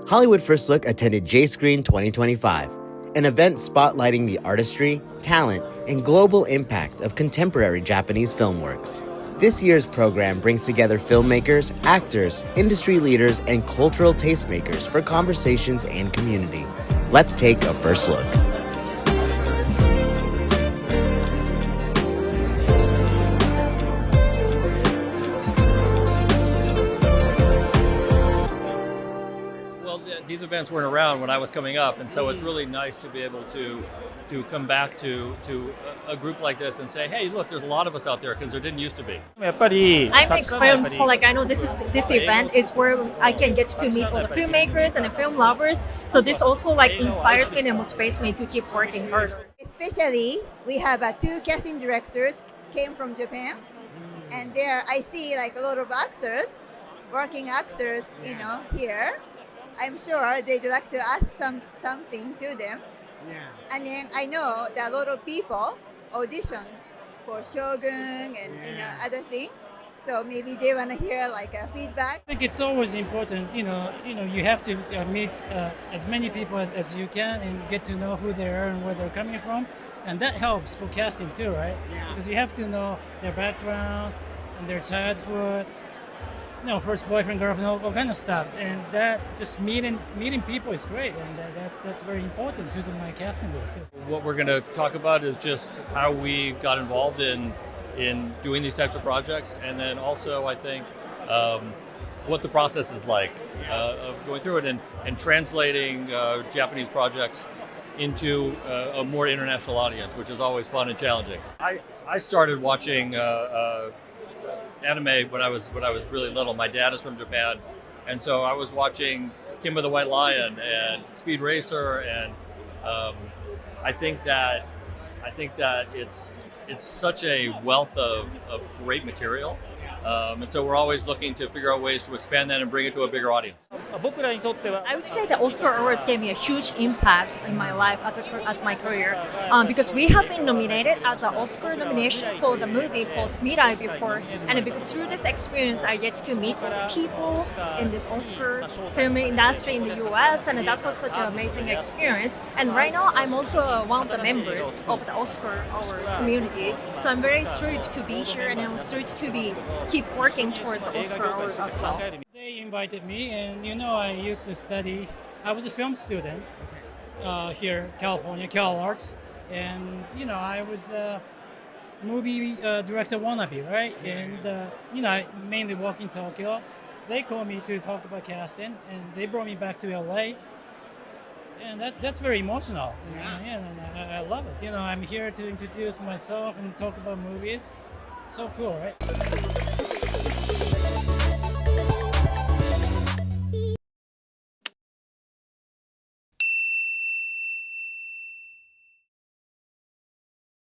Hollywood First Look attended J-Screen 2025, an event spotlighting the artistry, talent, and global impact of contemporary Japanese filmworks. This year's program brings together filmmakers, actors, industry leaders, and cultural tastemakers for conversations and community. Let's take a first look. These events weren't around when I was coming up, and so it's really nice to be able to come back to a group like this and say, hey, look, there's a lot of us out there, because there didn't used to be. I make films, so I know this event is where I can get to meet all the filmmakers and the film lovers. So this also inspires me and motivates me to keep working harder. Especially, we have two casting directors came from Japan, and there I see a lot of actors, working actors, here. I'm sure they'd like to ask something to them. Yeah. And then I know that a lot of people audition for Shogun and other things. So maybe they want to hear a feedback. I think it's always important, you have to meet as many people as you can and get to know who they are and where they're coming from. And that helps for casting too, right? Yeah. Because you have to know their background and their childhood, first boyfriend, girlfriend, all kind of stuff, and that just meeting people is great, and that's very important to my casting work too. What we're going to talk about is just how we got involved in doing these types of projects, and then also I think what the process is like of going through it and translating Japanese projects into a more international audience, which is always fun and challenging. I started watching anime when I was really little. My dad is from Japan, and so I was watching Kim of the White Lion and Speed Racer, and I think that it's such a wealth of great material, and so we're always looking to figure out ways to expand that and bring it to a bigger audience. I would say the Oscar Awards gave me a huge impact in my life as my career, because we have been nominated as an Oscar nomination for the movie called Mirai before, and because through this experience I get to meet all the people in this Oscar film industry in the US, and that was such an amazing experience. And right now I'm also one of the members of the Oscar Award community, so I'm very thrilled to be here, and I'm thrilled to keep working towards the Oscar Awards as well. They invited me, and I used to study. I was a film student here, California, Cal Arts, and I was a movie director wannabe, right? And I mainly work in Tokyo. They called me to talk about casting, and they brought me back to LA, and that's very emotional. Yeah, and I love it. I'm here to introduce myself and talk about movies. So cool, right?